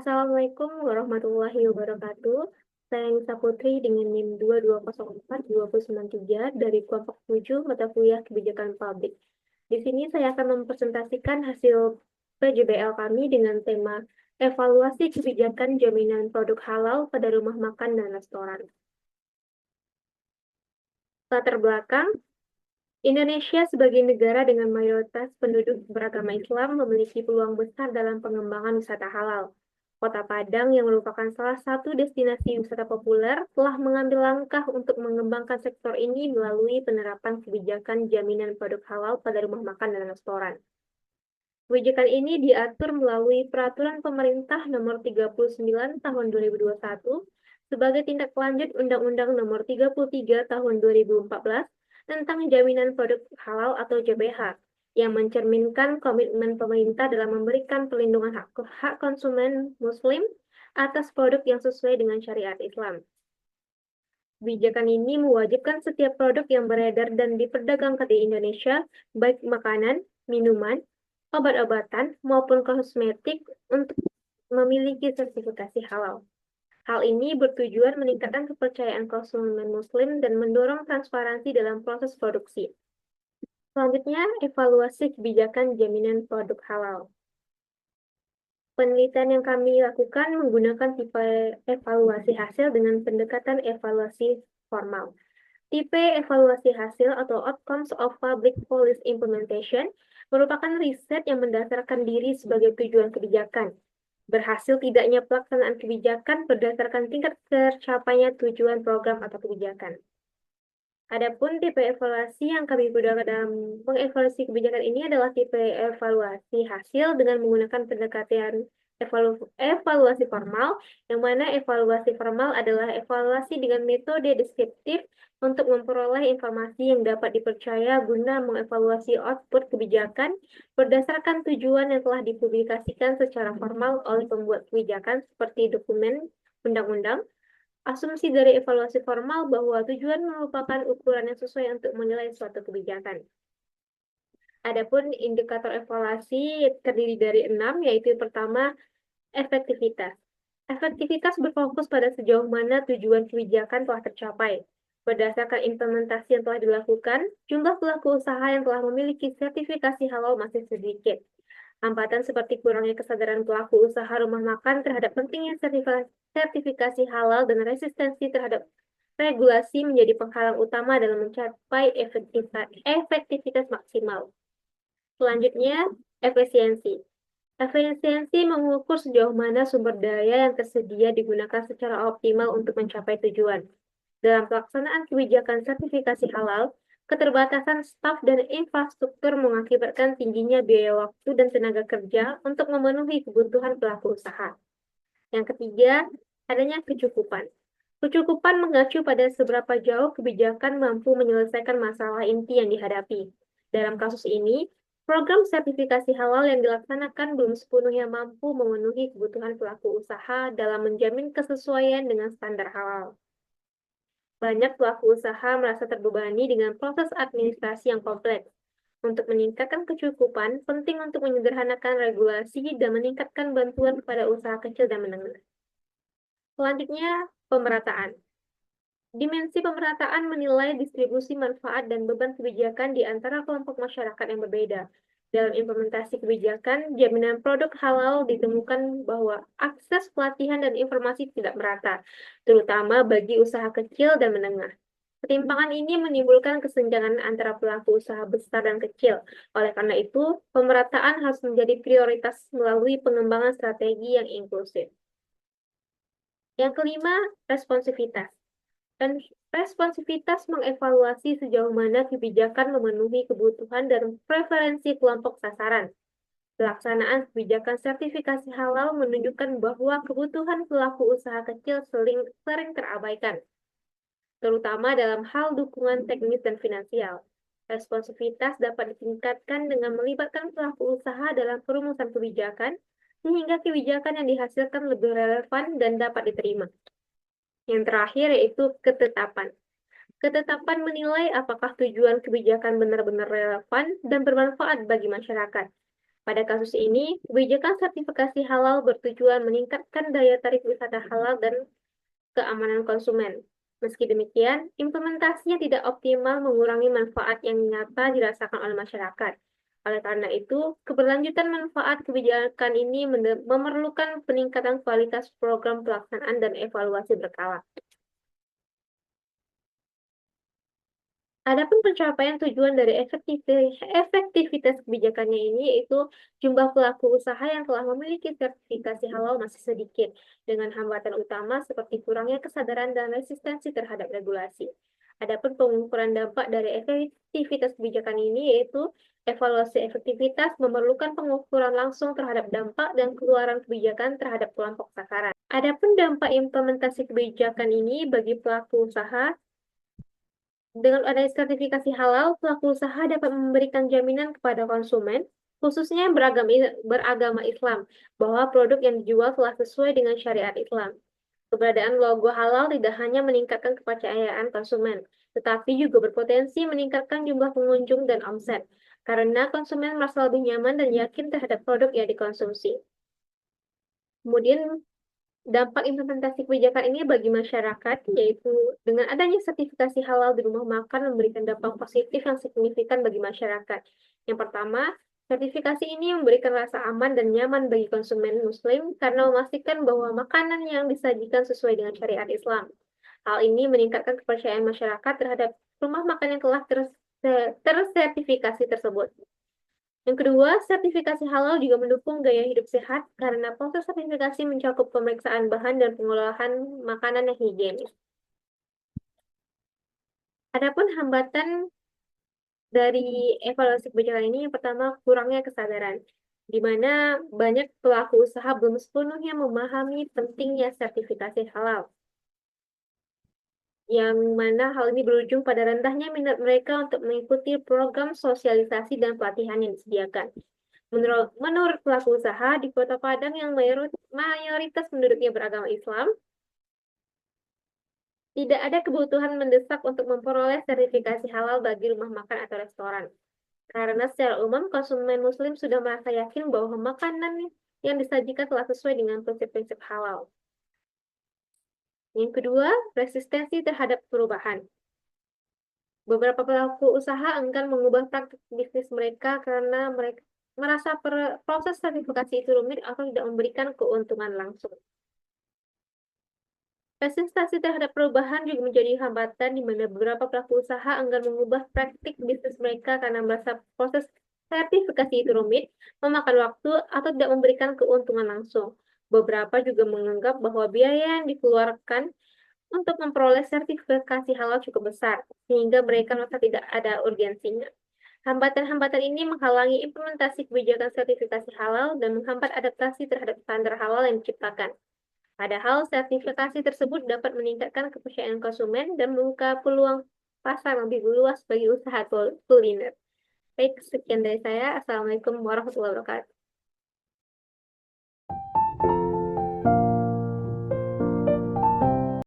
Assalamualaikum warahmatullahi wabarakatuh. Saya Nisa Putri dengan NIM 2204293 dari kelompok 7 mata kuliah Kebijakan Publik. Di sini saya akan mempresentasikan hasil PJBL kami dengan tema evaluasi kebijakan jaminan produk halal pada rumah makan dan restoran. Latar belakang, Indonesia sebagai negara dengan mayoritas penduduk beragama Islam memiliki peluang besar dalam pengembangan wisata halal. Kota Padang yang merupakan salah satu destinasi wisata populer telah mengambil langkah untuk mengembangkan sektor ini melalui penerapan kebijakan jaminan produk halal pada rumah makan dan restoran. Kebijakan ini diatur melalui Peraturan Pemerintah Nomor 39 Tahun 2021 sebagai tindak lanjut Undang-Undang Nomor 33 Tahun 2014 tentang Jaminan Produk Halal atau JPH, yang mencerminkan komitmen pemerintah dalam memberikan perlindungan hak konsumen Muslim atas produk yang sesuai dengan syariat Islam. Kebijakan ini mewajibkan setiap produk yang beredar dan diperdagangkan di Indonesia, baik makanan, minuman, obat-obatan, maupun kosmetik untuk memiliki sertifikasi halal. Hal ini bertujuan meningkatkan kepercayaan konsumen Muslim dan mendorong transparansi dalam proses produksi. Selanjutnya, evaluasi kebijakan jaminan produk halal. Penelitian yang kami lakukan menggunakan tipe evaluasi hasil dengan pendekatan evaluasi formal. Tipe evaluasi hasil atau Outcomes of Public Policy Implementation merupakan riset yang mendasarkan diri sebagai tujuan kebijakan. Berhasil tidaknya pelaksanaan kebijakan berdasarkan tingkat tercapainya tujuan program atau kebijakan. Adapun tipe evaluasi yang kami gunakan dalam mengevaluasi kebijakan ini adalah tipe evaluasi hasil dengan menggunakan pendekatan evaluasi formal, yang mana evaluasi formal adalah evaluasi dengan metode deskriptif untuk memperoleh informasi yang dapat dipercaya guna mengevaluasi output kebijakan berdasarkan tujuan yang telah dipublikasikan secara formal oleh pembuat kebijakan seperti dokumen undang-undang. Asumsi dari evaluasi formal bahwa tujuan merupakan ukuran yang sesuai untuk menilai suatu kebijakan. Adapun indikator evaluasi terdiri dari 6, yaitu pertama, efektivitas. Efektivitas berfokus pada sejauh mana tujuan kebijakan telah tercapai. Berdasarkan implementasi yang telah dilakukan, jumlah pelaku usaha yang telah memiliki sertifikasi halal masih sedikit. Hambatan seperti kurangnya kesadaran pelaku usaha rumah makan terhadap pentingnya sertifikasi halal dan resistensi terhadap regulasi menjadi penghalang utama dalam mencapai efektivitas maksimal. Selanjutnya, efisiensi. Efisiensi mengukur sejauh mana sumber daya yang tersedia digunakan secara optimal untuk mencapai tujuan. Dalam pelaksanaan kebijakan sertifikasi halal, keterbatasan staf dan infrastruktur mengakibatkan tingginya biaya waktu dan tenaga kerja untuk memenuhi kebutuhan pelaku usaha. Yang ketiga, adanya kecukupan. Kecukupan mengacu pada seberapa jauh kebijakan mampu menyelesaikan masalah inti yang dihadapi. Dalam kasus ini, program sertifikasi halal yang dilaksanakan belum sepenuhnya mampu memenuhi kebutuhan pelaku usaha dalam menjamin kesesuaian dengan standar halal. Banyak pelaku usaha merasa terbebani dengan proses administrasi yang kompleks. Untuk meningkatkan kecukupan, penting untuk menyederhanakan regulasi dan meningkatkan bantuan kepada usaha kecil dan menengah. Selanjutnya, pemerataan. Dimensi pemerataan menilai distribusi manfaat dan beban kebijakan di antara kelompok masyarakat yang berbeda. Dalam implementasi kebijakan, jaminan produk halal ditemukan bahwa akses pelatihan dan informasi tidak merata, terutama bagi usaha kecil dan menengah. Ketimpangan ini menimbulkan kesenjangan antara pelaku usaha besar dan kecil. Oleh karena itu, pemerataan harus menjadi prioritas melalui pengembangan strategi yang inklusif. Yang kelima, responsivitas. Dan responsivitas mengevaluasi sejauh mana kebijakan memenuhi kebutuhan dan preferensi kelompok sasaran. Pelaksanaan kebijakan sertifikasi halal menunjukkan bahwa kebutuhan pelaku usaha kecil sering terabaikan, terutama dalam hal dukungan teknis dan finansial. Responsivitas dapat ditingkatkan dengan melibatkan pelaku usaha dalam perumusan kebijakan, sehingga kebijakan yang dihasilkan lebih relevan dan dapat diterima. Yang terakhir yaitu ketetapan. Ketetapan menilai apakah tujuan kebijakan benar-benar relevan dan bermanfaat bagi masyarakat. Pada kasus ini, kebijakan sertifikasi halal bertujuan meningkatkan daya tarik wisata halal dan keamanan konsumen. Meski demikian, implementasinya tidak optimal mengurangi manfaat yang nyata dirasakan oleh masyarakat. Oleh karena itu, keberlanjutan manfaat kebijakan ini memerlukan peningkatan kualitas program pelaksanaan dan evaluasi berkala. Adapun pencapaian tujuan dari efektivitas kebijakannya ini yaitu jumlah pelaku usaha yang telah memiliki sertifikasi halal masih sedikit, dengan hambatan utama seperti kurangnya kesadaran dan resistensi terhadap regulasi. Adapun pengukuran dampak dari efektivitas kebijakan ini yaitu evaluasi efektivitas memerlukan pengukuran langsung terhadap dampak dan keluaran kebijakan terhadap kelompok sasaran. Adapun dampak implementasi kebijakan ini bagi pelaku usaha, dengan adanya sertifikasi halal, pelaku usaha dapat memberikan jaminan kepada konsumen, khususnya yang beragama Islam, bahwa produk yang dijual telah sesuai dengan syariat Islam. Keberadaan logo halal tidak hanya meningkatkan kepercayaan konsumen, tetapi juga berpotensi meningkatkan jumlah pengunjung dan omset, karena konsumen merasa lebih nyaman dan yakin terhadap produk yang dikonsumsi. Kemudian dampak implementasi kebijakan ini bagi masyarakat, yaitu dengan adanya sertifikasi halal di rumah makan memberikan dampak positif yang signifikan bagi masyarakat. Yang pertama, sertifikasi ini memberikan rasa aman dan nyaman bagi konsumen Muslim karena memastikan bahwa makanan yang disajikan sesuai dengan syariat Islam. Hal ini meningkatkan kepercayaan masyarakat terhadap rumah makan yang telah tersertifikasi tersebut. Yang kedua, sertifikasi halal juga mendukung gaya hidup sehat karena proses sertifikasi mencakup pemeriksaan bahan dan pengolahan makanan yang higienis. Adapun hambatan dari evaluasi kebijakan ini, yang pertama kurangnya kesadaran, di mana banyak pelaku usaha belum sepenuhnya memahami pentingnya sertifikasi halal, yang mana hal ini berujung pada rendahnya minat mereka untuk mengikuti program sosialisasi dan pelatihan yang disediakan. Menurut pelaku usaha di Kota Padang yang mayoritas penduduknya beragama Islam, tidak ada kebutuhan mendesak untuk memperoleh sertifikasi halal bagi rumah makan atau restoran. Karena secara umum konsumen Muslim sudah merasa yakin bahwa makanan yang disajikan telah sesuai dengan prinsip-prinsip halal. Yang kedua, resistensi terhadap perubahan. Beberapa pelaku usaha enggan mengubah praktik bisnis mereka karena mereka merasa proses sertifikasi itu rumit atau tidak memberikan keuntungan langsung. Resistensi terhadap perubahan juga menjadi hambatan di mana beberapa pelaku usaha enggan mengubah praktik bisnis mereka karena merasa proses sertifikasi itu rumit, memakan waktu, atau tidak memberikan keuntungan langsung. Beberapa juga menganggap bahwa biaya yang dikeluarkan untuk memperoleh sertifikasi halal cukup besar, sehingga mereka merasa tidak ada urgensinya. Hambatan-hambatan ini menghalangi implementasi kebijakan sertifikasi halal dan menghambat adaptasi terhadap standar halal yang diciptakan. Padahal sertifikasi tersebut dapat meningkatkan kepercayaan konsumen dan membuka peluang pasar lebih luas bagi usaha kuliner. Baik, sekian dari saya. Assalamualaikum warahmatullahi wabarakatuh.